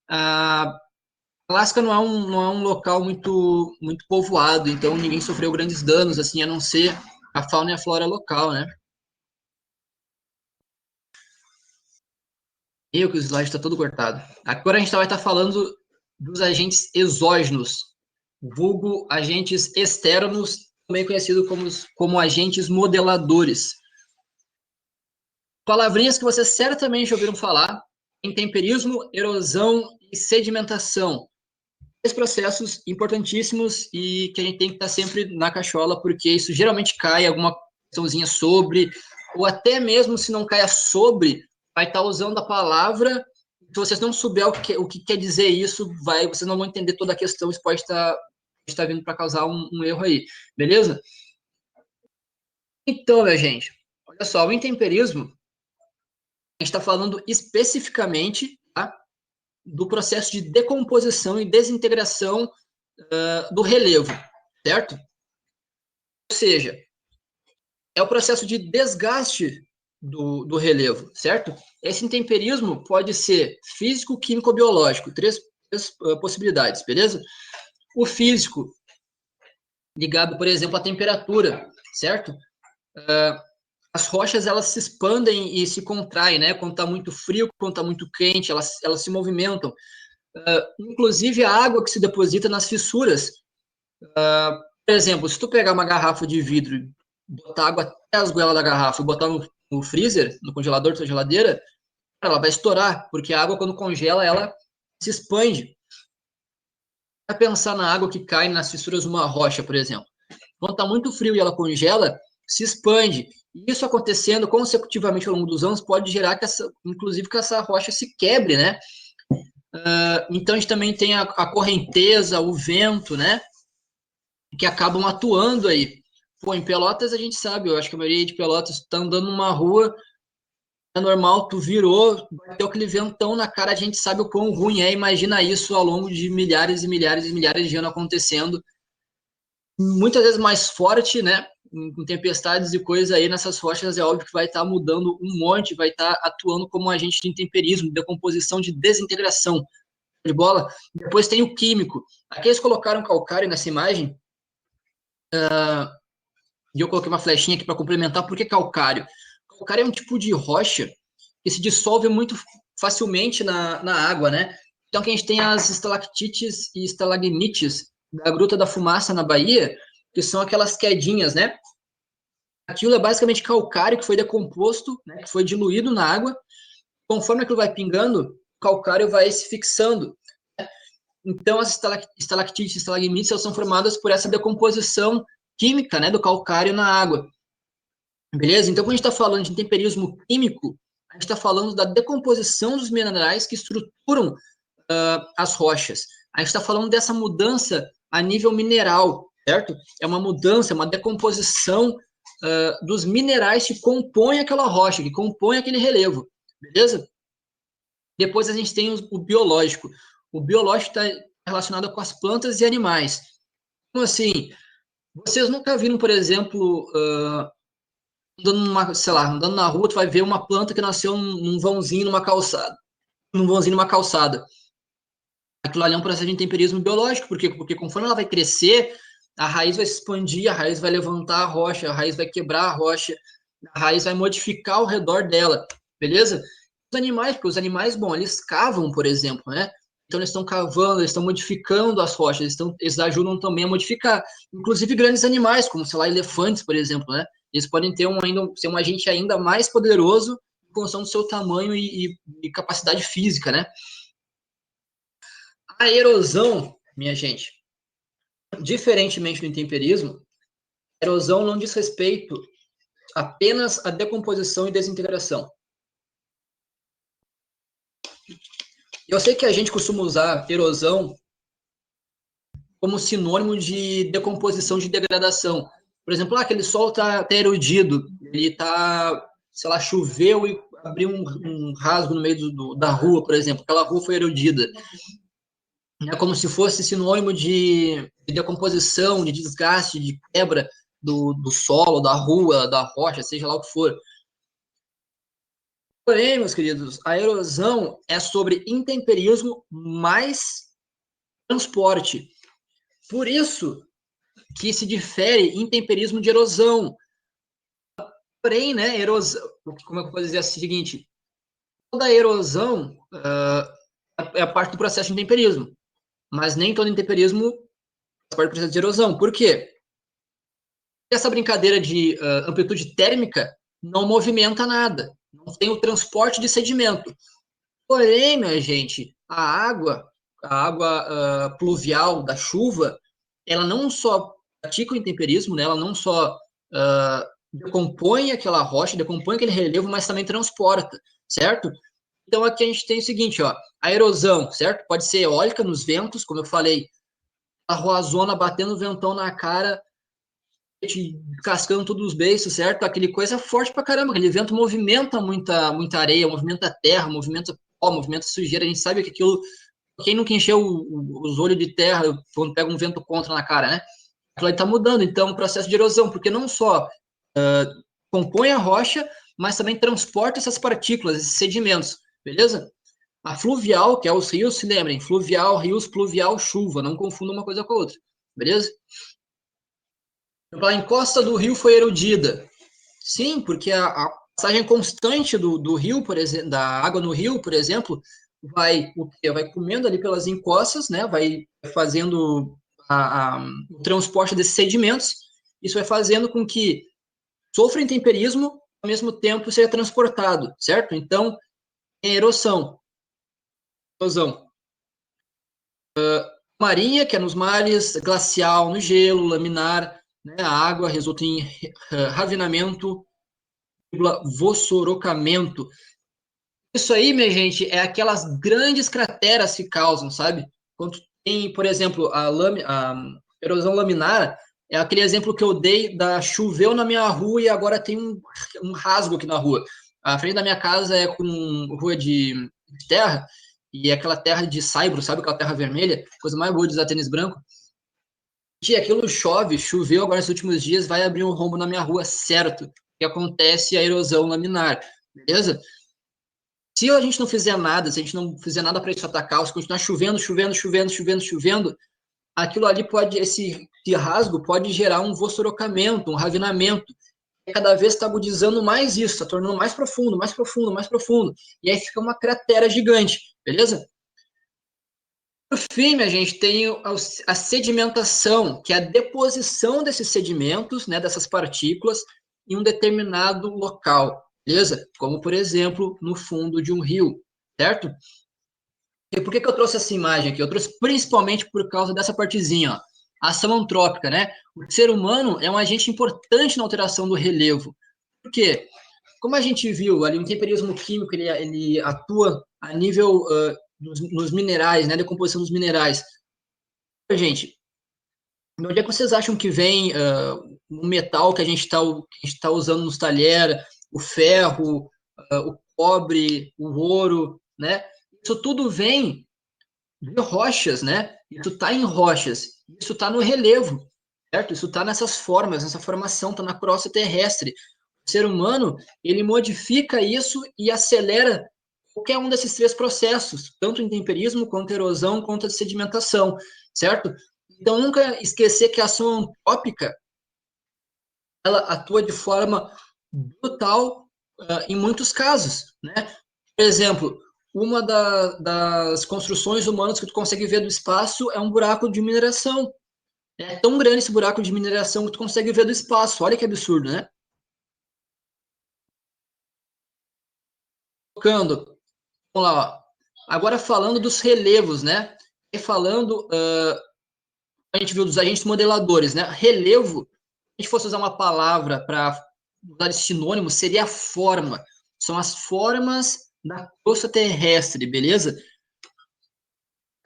S1: a Alasca não é um local muito povoado, então ninguém sofreu grandes danos, assim, a não ser a fauna e a flora local, né? E que o slide está todo cortado. Agora a gente vai estar falando dos agentes exógenos, vulgo agentes externos, também conhecido como agentes modeladores. Palavrinhas que vocês certamente ouviram falar: intemperismo, erosão e sedimentação. Três processos importantíssimos e que a gente tem que estar sempre na cachola, porque isso geralmente cai alguma questãozinha sobre, ou até mesmo se não caia sobre, vai estar usando a palavra. Se vocês não souber o que quer dizer isso, vocês não vão entender toda a questão, isso pode estar vindo para causar um erro aí, beleza? Então, minha gente, olha só, o intemperismo, a gente está falando especificamente, tá, do processo de decomposição e desintegração do relevo, certo? Ou seja, é o processo de desgaste do relevo, certo? Esse intemperismo pode ser físico, químico ou biológico, três possibilidades, beleza? O físico, ligado, por exemplo, à temperatura, certo? As rochas, elas se expandem e se contraem, né? Quando está muito frio, quando está muito quente, elas se movimentam. Inclusive, a água que se deposita nas fissuras. Por exemplo, se tu pegar uma garrafa de vidro e botar água até as goelas da garrafa e botar no freezer, no congelador da tua geladeira, ela vai estourar, porque a água, quando congela, ela se expande. Vai pensar na água que cai nas fissuras de uma rocha, por exemplo. Quando está muito frio e ela congela, se expande. E isso acontecendo consecutivamente ao longo dos anos pode gerar inclusive, que essa rocha se quebre, né? Então a gente também tem a correnteza, o vento, né? Que acabam atuando aí. Pô, em Pelotas a gente sabe, eu acho que a maioria de Pelotas está andando numa rua, é normal, tu virou, bateu aquele ventão na cara, a gente sabe o quão ruim é, imagina isso ao longo de milhares e milhares e milhares de anos acontecendo, muitas vezes mais forte, né, com tempestades e coisas aí nessas rochas, é óbvio que vai estar mudando um monte, vai estar atuando como um agente de intemperismo, de decomposição, de desintegração, de bola. Depois tem o químico, aqui eles colocaram calcário nessa imagem, e eu coloquei uma flechinha aqui para complementar, por que calcário? Calcário é um tipo de rocha que se dissolve muito facilmente na água, né? Então, que a gente tem as estalactites e estalagmites da Gruta da Fumaça, na Bahia, que são aquelas quedinhas, né? Aquilo é basicamente calcário que foi decomposto, né? Que foi diluído na água. Conforme aquilo vai pingando, o calcário vai se fixando. Então, as estalactites e estalagmites elas são formadas por essa decomposição química, né, do calcário na água. Beleza? Então, quando a gente está falando de temperismo químico, a gente está falando da decomposição dos minerais que estruturam as rochas. A gente está falando dessa mudança a nível mineral, certo? É uma mudança, é uma decomposição dos minerais que compõem aquela rocha, que compõem aquele relevo. beleza? Depois a gente tem o biológico. O biológico está relacionado com as plantas e animais. Então, assim, vocês nunca viram, por exemplo, andando numa, sei lá, andando na rua, tu vai ver uma planta que nasceu num vãozinho, numa calçada. Num vãozinho, numa calçada. Aquilo ali é um processo de temperismo biológico, porque conforme ela vai crescer, a raiz vai se expandir, a raiz vai levantar a rocha, a raiz vai quebrar a rocha, a raiz vai modificar ao redor dela, beleza? Os animais, porque os animais, bom, eles cavam, por exemplo, né? Então eles estão cavando, eles estão modificando as rochas, eles ajudam também a modificar. Inclusive grandes animais, como, sei lá, elefantes, por exemplo, né? Eles podem ter ser um agente ainda mais poderoso em função do seu tamanho e capacidade física, né? A erosão, minha gente, diferentemente do intemperismo, a erosão não diz respeito apenas à decomposição e desintegração. Eu sei que a gente costuma usar erosão como sinônimo de decomposição, de degradação. Por exemplo, aquele solo está erodido, ele está, sei lá, choveu e abriu um rasgo no meio da rua, por exemplo, aquela rua foi erodida. É como se fosse sinônimo de decomposição, de desgaste, de quebra do solo, da rua, da rocha, seja lá o que for. Porém, meus queridos, a erosão é sobre intemperismo mais transporte. Por isso que se difere intemperismo de erosão. Porém, né, erosão, como é que eu posso dizer assim, o seguinte, toda erosão é a parte do processo de intemperismo, mas nem todo intemperismo faz parte do processo de erosão. Por quê? Essa brincadeira de amplitude térmica não movimenta nada, não tem o transporte de sedimento. Porém, minha gente, a água pluvial da chuva, ela não só pratica o intemperismo, né, ela não só decompõe aquela rocha, decompõe aquele relevo, mas também transporta, certo? Então aqui a gente tem o seguinte, ó, a erosão, certo? Pode ser eólica nos ventos, como eu falei, a roazona batendo o ventão na cara, cascando todos os beiços, certo? Aquele coisa forte pra caramba, aquele vento movimenta muita areia, movimenta a terra, movimenta pó, movimenta sujeira, a gente sabe que aquilo, quem nunca encheu os olhos de terra quando pega um vento contra na cara, né? Aquilo aí tá mudando, então, o processo de erosão, porque não só compõe a rocha, mas também transporta essas partículas, esses sedimentos, beleza? A fluvial, que é os rios, se lembrem, fluvial, rios, pluvial, chuva, não confunda uma coisa com a outra, beleza? A encosta do rio foi erodida. Sim, porque a passagem constante do rio, por exemplo, da água no rio, por exemplo, vai comendo ali pelas encostas, né? Vai fazendo o transporte desses sedimentos. Isso vai fazendo com que sofra intemperismo, ao mesmo tempo seja transportado, certo? Então, é erosão. Erosão. Marinha, que é nos mares, glacial no gelo, laminar, né? A água resulta em ravinamento, vossorocamento. Isso aí, minha gente, é aquelas grandes crateras que causam, sabe? Quando tem, por exemplo, a erosão laminar, é aquele exemplo que eu dei da choveu na minha rua e agora tem um rasgo aqui na rua. A frente da minha casa é com rua de terra, e é aquela terra de saibro, sabe? Aquela terra vermelha, coisa mais boa de usar tênis branco. E aquilo choveu agora nos últimos dias, vai abrir um rombo na minha rua, certo? Que acontece a erosão laminar, beleza? Se a gente não fizer nada, se a gente não fizer nada para isso atacar, se continuar chovendo, aquilo ali esse rasgo pode gerar um vossorocamento, um ravinamento. E cada vez está agudizando mais isso, está tornando mais profundo, mais profundo, mais profundo. E aí fica uma cratera gigante, beleza? Por fim, a gente tem a sedimentação, que é a deposição desses sedimentos, né, dessas partículas, em um determinado local, beleza? Como, por exemplo, no fundo de um rio, certo? E por que eu trouxe essa imagem aqui? Eu trouxe principalmente por causa dessa partezinha, ó, a ação antrópica, né? O ser humano é um agente importante na alteração do relevo. Por quê? Como a gente viu ali, o temperismo químico ele atua a nível nos minerais, né? Decomposição dos minerais. Gente, de onde é que vocês acham que vem o metal que a gente está usando nos talheres, o ferro, o cobre, o ouro, né? Isso tudo vem de rochas, né? Isso está em rochas, isso está no relevo, certo? Isso está nessas formas, nessa formação, está na crosta terrestre. O ser humano, ele modifica isso e acelera qualquer um desses três processos, tanto o intemperismo, quanto a erosão, quanto a sedimentação, certo? Então, nunca esquecer que a ação antrópica, ela atua de forma brutal em muitos casos, né? Por exemplo, uma das construções humanas que tu consegue ver do espaço é um buraco de mineração. É tão grande esse buraco de mineração que tu consegue ver do espaço. Olha que absurdo, né? Tocando, vamos lá, ó. Agora falando dos relevos, né? E falando, a gente viu dos agentes modeladores, né? Relevo, se a gente fosse usar uma palavra para usar esse sinônimo, seria a forma. São as formas da crosta terrestre, beleza?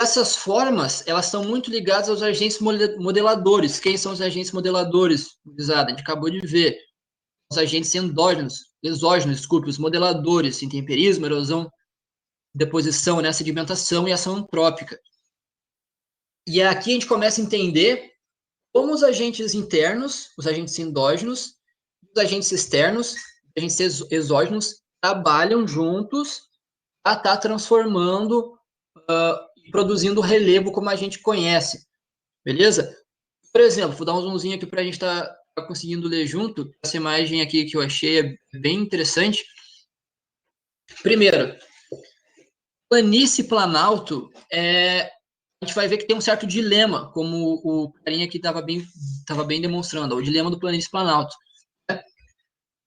S1: Essas formas, elas estão muito ligadas aos agentes modeladores. Quem são os agentes modeladores? A gente acabou de ver. Os agentes exógenos, desculpe, os modeladores, intemperismo, erosão, deposição, né, sedimentação e ação antrópica. E aqui a gente começa a entender como os agentes internos, os agentes endógenos, os agentes externos, os agentes exógenos, trabalham juntos para estar transformando e produzindo o relevo como a gente conhece, beleza? Por exemplo, vou dar um zoomzinho aqui para a gente estar conseguindo ler junto. Essa imagem aqui que eu achei é bem interessante. Primeiro, planície e planalto, a gente vai ver que tem um certo dilema, como o carinha aqui estava bem demonstrando, o dilema do planície e planalto.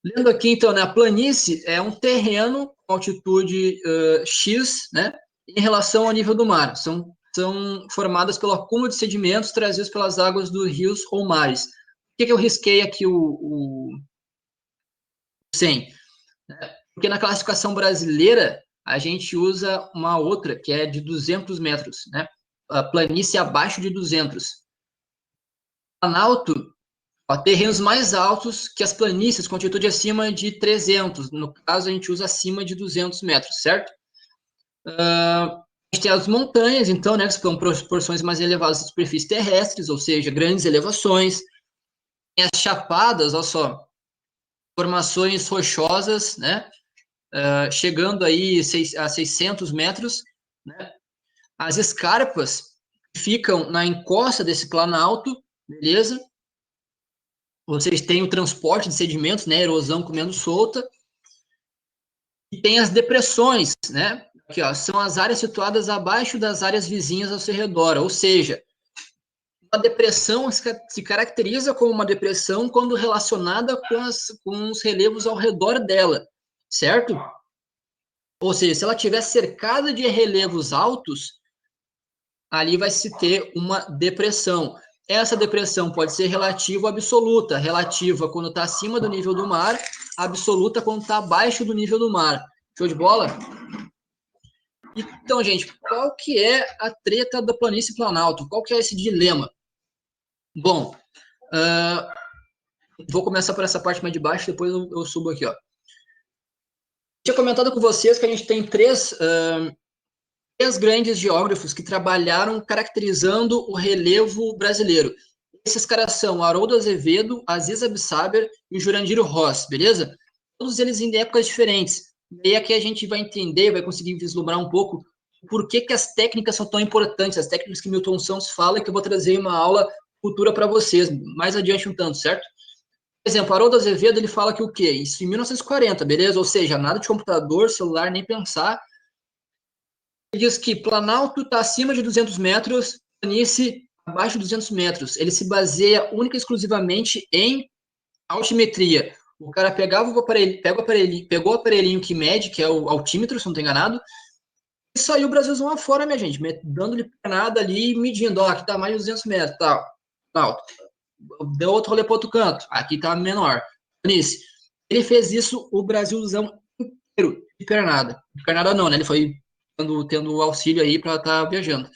S1: Lendo aqui, então, né, a planície é um terreno com altitude X, né, em relação ao nível do mar. São formadas pelo acúmulo de sedimentos trazidos pelas águas dos rios ou mares. Por que eu risquei aqui o 100? Porque na classificação brasileira, a gente usa uma outra, que é de 200 metros, né? A planície abaixo de 200. Planalto, ó, terrenos mais altos que as planícies, com altitude acima de 300. No caso, a gente usa acima de 200 metros, certo? A gente tem as montanhas, então, né, que são porções mais elevadas das superfícies terrestres, ou seja, grandes elevações. Tem as chapadas, olha só, formações rochosas, né, chegando aí a 600 metros, né? As escarpas ficam na encosta desse planalto, beleza? Vocês têm o transporte de sedimentos, né, erosão comendo solta, e tem as depressões, né? Aqui, ó, são as áreas situadas abaixo das áreas vizinhas ao seu redor, ou seja, uma depressão se caracteriza como uma depressão quando relacionada com os relevos ao redor dela, certo? Ou seja, se ela estiver cercada de relevos altos, ali vai se ter uma depressão. Essa depressão pode ser relativa ou absoluta. Relativa quando está acima do nível do mar, absoluta quando está abaixo do nível do mar. Show de bola? Então, gente, qual que é a treta da planície planalto? Qual que é esse dilema? Bom, vou começar por essa parte mais de baixo, depois eu subo aqui, ó. Tinha comentado com vocês que a gente tem três grandes geógrafos que trabalharam caracterizando o relevo brasileiro. Esses caras são Haroldo Azevedo, Aziz Absaber e o Jurandir Ross, beleza? Todos eles em épocas diferentes. E aí aqui a gente vai entender, vai conseguir vislumbrar um pouco por que as técnicas são tão importantes, as técnicas que Milton Santos fala, que eu vou trazer em uma aula futura para vocês, mais adiante um tanto, certo? Por exemplo, Haroldo Azevedo, ele fala que o quê? Isso em 1940, beleza? Ou seja, nada de computador, celular, nem pensar. Ele diz que Planalto está acima de 200 metros, planície abaixo de 200 metros. Ele se baseia única e exclusivamente em altimetria. O cara pegou o aparelhinho que mede, que é o altímetro, se não estou enganado, e saiu o Brasilzão afora, minha gente, dando-lhe pernada ali, medindo, ó, aqui está mais de 200 metros, tal, tal. Deu outro rolê para outro canto, aqui está menor. Planície. Ele fez isso o Brasilzão inteiro, de pernada. De pernada não, né? Ele foi tendo auxílio aí para estar viajando.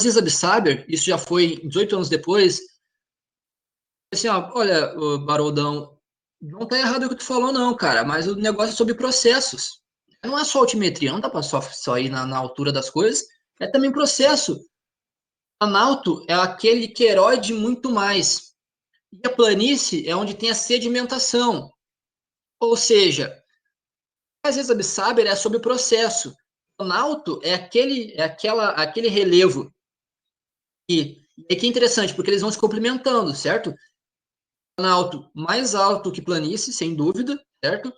S1: Aziz Absaber, isso já foi 18 anos depois, assim, ó, olha, Baroldão, Não tá errado o que tu falou, não, cara, mas o negócio é sobre processos. Não é só altimetria, não dá pra só ir na altura das coisas, é também processo. Planalto é aquele queroide muito mais. E a planície é onde tem a sedimentação. Ou seja, às vezes a Bissaber é sobre o processo. Planalto é aquele relevo. E que é interessante, porque eles vão se complementando, certo? Planalto mais alto que planície, sem dúvida, certo?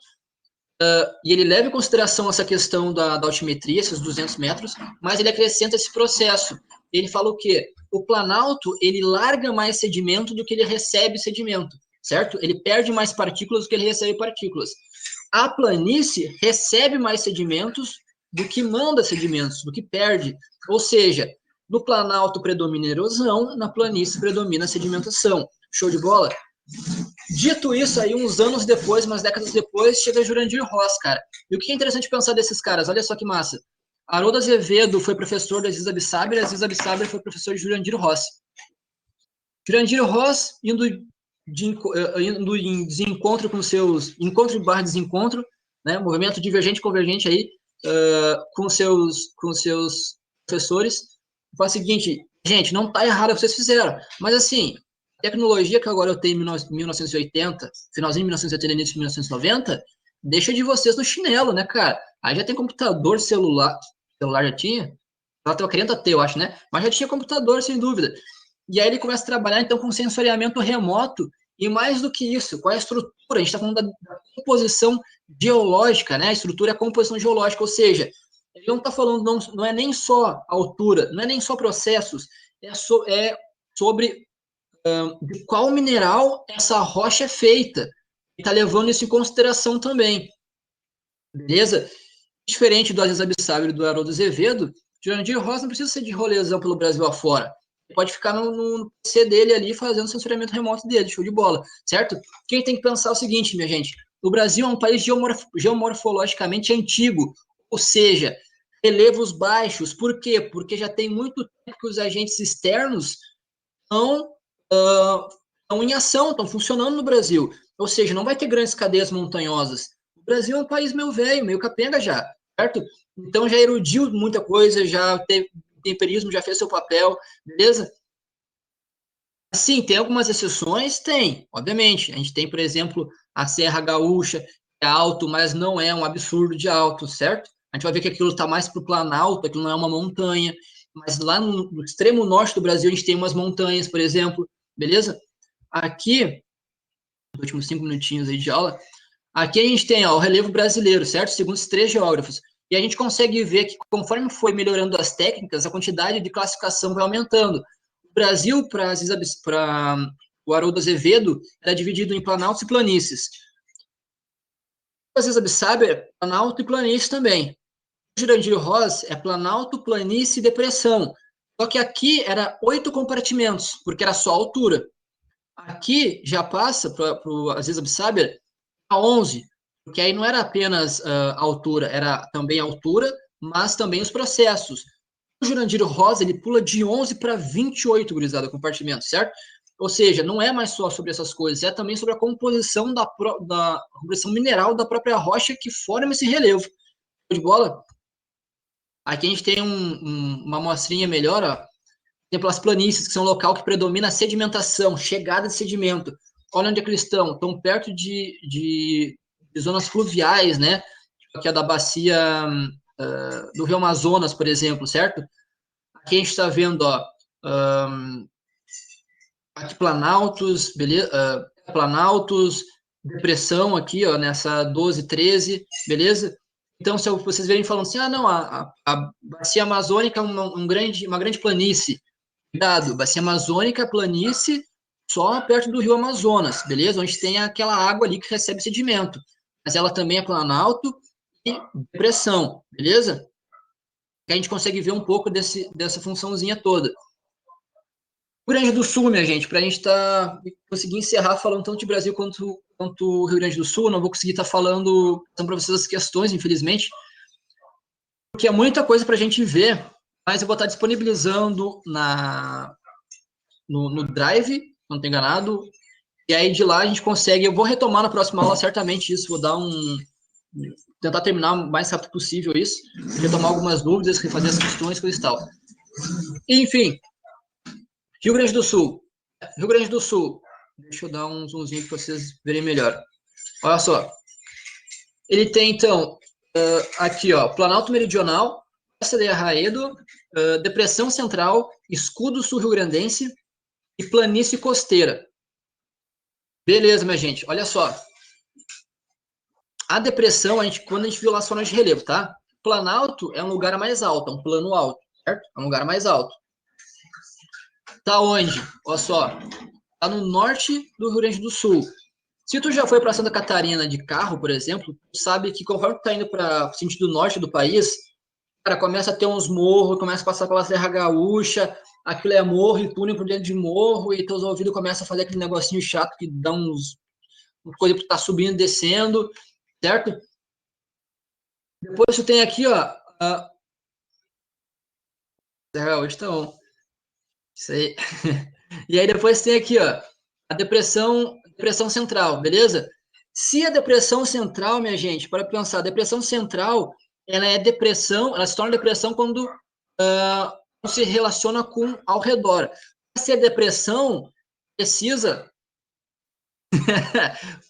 S1: E ele leva em consideração essa questão da altimetria, esses 200 metros, mas ele acrescenta esse processo. Ele fala o quê? O planalto, ele larga mais sedimento do que ele recebe sedimento, certo? Ele perde mais partículas do que ele recebe partículas. A planície recebe mais sedimentos do que manda sedimentos, do que perde. Ou seja, no planalto predomina erosão, na planície predomina sedimentação. Show de bola? Dito isso, aí uns anos depois, umas décadas depois, chega Jurandir Ross, cara. E o que é interessante pensar desses caras? Olha só que massa. Haroldo Azevedo foi professor da Aziz Absaber, Aziz Absaber foi professor de Jurandir Ross. Jurandir Ross indo em desencontro com seus... Encontro barra desencontro, né? Movimento divergente convergente aí, com seus professores. Fala o seguinte, gente, não tá errado o que vocês fizeram, mas assim, a tecnologia que agora eu tenho em 1980, finalzinho de 1980, início de 1990, deixa de vocês no chinelo, né, cara? Aí já tem computador, celular já tinha, ela tava querendo ter, eu acho, né? Mas já tinha computador, sem dúvida. E aí ele começa a trabalhar, então, com sensoriamento remoto, e mais do que isso, qual é a estrutura? A gente está falando da composição geológica, né? A estrutura é a composição geológica, ou seja, ele não está falando, não é nem só altura, não é nem só processos, é sobre de qual mineral essa rocha é feita. Ele está levando isso em consideração também, beleza? Diferente do Aziz Absaber e do Haroldo Azevedo, Jurandir Ross não precisa ser de rolezão pelo Brasil afora. Ele pode ficar no PC dele ali fazendo sensoriamento remoto dele, show de bola, certo? Quem tem que pensar é o seguinte, minha gente, o Brasil é um país geomorfologicamente antigo, ou seja, relevos baixos. Por quê? Porque já tem muito tempo que os agentes externos estão em ação, estão funcionando no Brasil. Ou seja, não vai ter grandes cadeias montanhosas. O Brasil é um país meio velho, meio capenga já, certo? Então já erudiu muita coisa, já teve temperismo, já fez seu papel, beleza? Sim, tem algumas exceções? Tem, obviamente. A gente tem, por exemplo, a Serra Gaúcha, que é alto, mas não é um absurdo de alto, certo? A gente vai ver que aquilo está mais para o planalto, aquilo não é uma montanha. Mas lá no extremo norte do Brasil, a gente tem umas montanhas, por exemplo, beleza? Aqui, nos últimos 5 minutinhos aí de aula, aqui a gente tem ó, o relevo brasileiro, certo? Segundo os 3 geógrafos. E a gente consegue ver que conforme foi melhorando as técnicas, a quantidade de classificação vai aumentando. O Brasil, para o Haroldo Azevedo, era dividido em planaltos e planícies. O Aziz Absaber é planalto e planície também. O Jurandir Ross é planalto, planície e depressão. Só que aqui era 8 compartimentos, porque era só altura. Aqui já passa para o Aziz Absaber a 11, porque aí não era apenas altura, era também altura, mas também os processos. O Jurandir Rosa, ele pula de 11 para 28, gurizada, compartimento, certo? Ou seja, não é mais só sobre essas coisas, é também sobre a composição da composição mineral da própria rocha que forma esse relevo. De bola? Aqui a gente tem uma amostrinha melhor, ó. Por exemplo, as planícies, que são um local que predomina a sedimentação, chegada de sedimento. Olha onde é que eles estão. Estão perto de zonas fluviais, né? Aqui é da bacia do Rio Amazonas, por exemplo, certo? Aqui a gente está vendo, ó, aqui Planaltos, beleza? Planaltos, depressão aqui, ó, nessa 12, 13, beleza? Então, se vocês verem falando assim, ah, não, a bacia amazônica é uma grande planície. Cuidado, bacia amazônica, planície, só perto do rio Amazonas, beleza? Onde tem aquela água ali que recebe sedimento. Mas ela também é planalto e depressão, beleza? Que a gente consegue ver um pouco dessa funçãozinha toda. Rio Grande do Sul, minha gente, para a gente conseguir encerrar falando tanto de Brasil quanto Rio Grande do Sul, não vou conseguir estar falando para vocês as questões, infelizmente, porque é muita coisa para a gente ver, mas eu vou estar disponibilizando no Drive, não estou enganado, E aí de lá a gente consegue, eu vou retomar na próxima aula certamente isso, vou dar tentar terminar o mais rápido possível isso, retomar algumas dúvidas, refazer as questões, coisa e tal. Enfim, Rio Grande do Sul. Rio Grande do Sul. Deixa eu dar um zoomzinho para vocês verem melhor. Olha só. Ele tem, então, aqui, ó, Planalto Meridional, Costa de Arraedo, Depressão Central, Escudo Sul-Rio-Grandense e Planície Costeira. Beleza, minha gente. Olha só. A depressão, quando a gente viu lá as formas de relevo, tá? Planalto é um lugar mais alto, é um plano alto, certo? É um lugar mais alto. Tá onde? Olha só. Tá no norte do Rio Grande do Sul. Se tu já foi para Santa Catarina de carro, por exemplo, tu sabe que conforme tu tá indo para o sentido norte do país, cara, começa a ter uns morros, começa a passar pela Serra Gaúcha, aquilo é morro e túnel por dentro de morro, e teus ouvidos começam a fazer aquele negocinho chato que dá uma coisa pra tá subindo e descendo, certo? Depois tu tem aqui, ó, a Serra Gaúcha, tá bom. Isso aí. E aí depois tem aqui, ó, a depressão central, beleza? Se a depressão central, minha gente, para pensar, a depressão central, ela se torna depressão quando se relaciona com ao redor. Se a depressão precisa,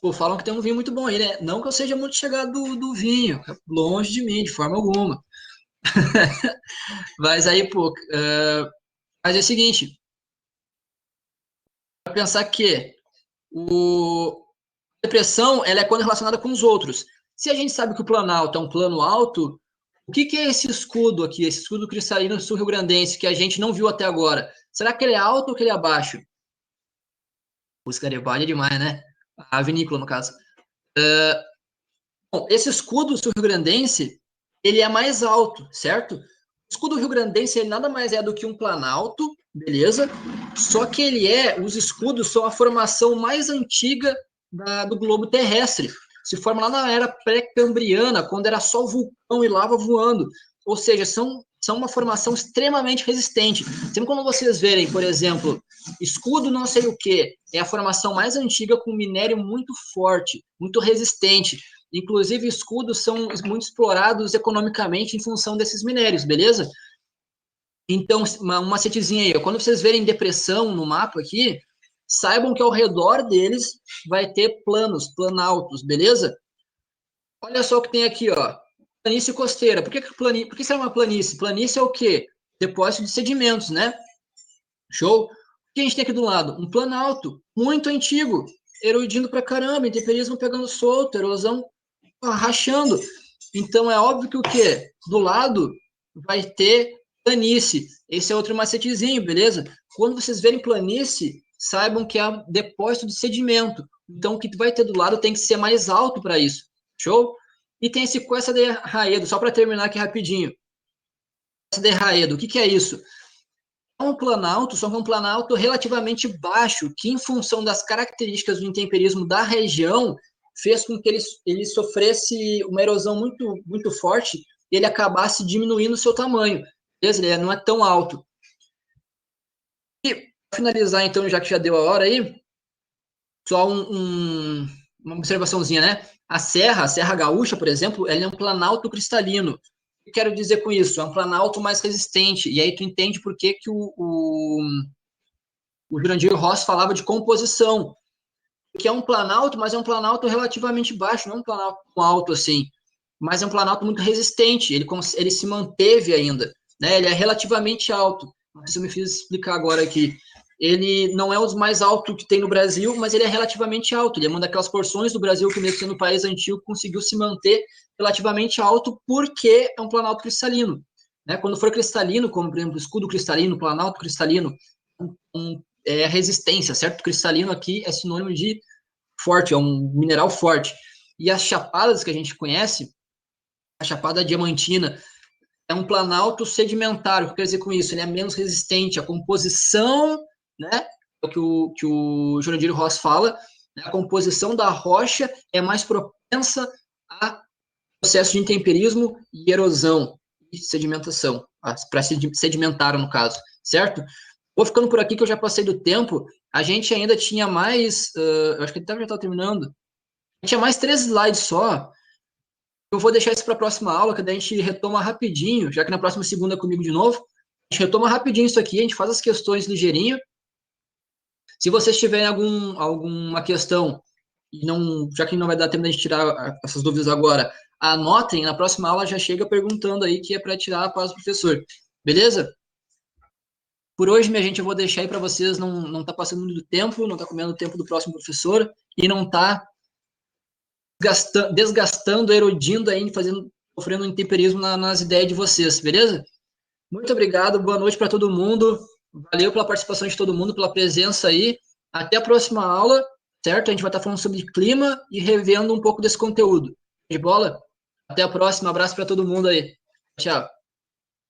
S1: pô, falam que tem um vinho muito bom aí, né? Não que eu seja muito chegado do vinho, longe de mim, de forma alguma. Mas aí, pô, mas é o seguinte, para pensar que a depressão, ela é quando relacionada com os outros. Se a gente sabe que o Planalto é um plano alto, o que é esse escudo aqui, esse escudo cristalino sul-rio-grandense que a gente não viu até agora? Será que ele é alto ou que ele é baixo? O Garibaldi é demais, né? A vinícola, no caso. Bom, esse escudo sul-rio-grandense, ele é mais alto, certo? O escudo rio-grandense, ele nada mais é do que um planalto, beleza? Só que os escudos são a formação mais antiga do globo terrestre. Se forma lá na era pré-cambriana, quando era só vulcão e lava voando. Ou seja, são uma formação extremamente resistente. Sempre quando vocês verem, por exemplo, escudo não sei o que, é a formação mais antiga com minério muito forte, muito resistente. Inclusive, escudos são muito explorados economicamente em função desses minérios, beleza? Então, uma macetezinha aí, ó, quando vocês verem depressão no mapa aqui, saibam que ao redor deles vai ter planaltos, beleza? Olha só o que tem aqui, ó. Planície costeira. Por que será uma planície? Planície é o quê? Depósito de sedimentos, né? Show? O que a gente tem aqui do lado? Um planalto muito antigo, erudindo pra caramba, intemperismo pegando solto, erosão rachando. Então é óbvio que o quê? Do lado vai ter planície. Esse é outro macetezinho, beleza? Quando vocês verem planície, saibam que é depósito de sedimento. Então o que vai ter do lado tem que ser mais alto para isso. Show? E tem esse Costa de Arraedo, só para terminar aqui rapidinho. Costa de Arraedo, o que é isso? É um planalto, só que é um planalto relativamente baixo, que em função das características do intemperismo da região, fez com que ele sofresse uma erosão muito, muito forte e ele acabasse diminuindo o seu tamanho. Beleza? Ele não é tão alto. E, para finalizar, então, já que já deu a hora aí, só uma observaçãozinha, né? A Serra Gaúcha, por exemplo, ela é um planalto cristalino. O que eu quero dizer com isso? É um planalto mais resistente. E aí tu entende por que, que o Jurandir Ross falava de composição, que é um planalto, mas é um planalto relativamente baixo, não é um planalto tão alto assim, mas é um planalto muito resistente, ele se manteve ainda, né? Ele é relativamente alto, não sei se eu me fiz explicar agora aqui. Ele não é um dos mais altos que tem no Brasil, mas ele é relativamente alto, ele é uma daquelas porções do Brasil que, mesmo sendo um país antigo, conseguiu se manter relativamente alto porque é um planalto cristalino. Né? Quando for cristalino, como, por exemplo, escudo cristalino, planalto cristalino, é resistência, certo? Cristalino aqui é sinônimo de forte, é um mineral forte. E as chapadas que a gente conhece, a chapada diamantina, é um planalto sedimentário. O que quer dizer com isso? Ele é menos resistente. A composição, né? É o que o Jurandir Ross fala, né, a composição da rocha é mais propensa a processo de intemperismo e erosão e sedimentação, para sedimentar no caso, certo? Vou ficando por aqui que eu já passei do tempo. A gente ainda tinha mais, eu acho que ele já está terminando, tinha mais 3 slides só. Eu vou deixar isso para a próxima aula, que daí a gente retoma rapidinho, já que na próxima segunda é comigo de novo. A gente retoma rapidinho isso aqui, a gente faz as questões ligeirinho. Se vocês tiverem alguma questão, e não, já que não vai dar tempo de a gente tirar essas dúvidas agora, anotem, na próxima aula já chega perguntando aí, que é para tirar a paz do professor. Beleza? Por hoje, minha gente, eu vou deixar aí para vocês, não tá passando muito tempo, não tá comendo o tempo do próximo professor, e não tá desgastando, erodindo aí, sofrendo um intemperismo nas ideias de vocês, beleza? Muito obrigado, boa noite para todo mundo. Valeu pela participação de todo mundo, pela presença aí. Até a próxima aula, certo? A gente vai estar falando sobre clima e revendo um pouco desse conteúdo. De bola? Até a próxima, abraço para todo mundo aí. Tchau.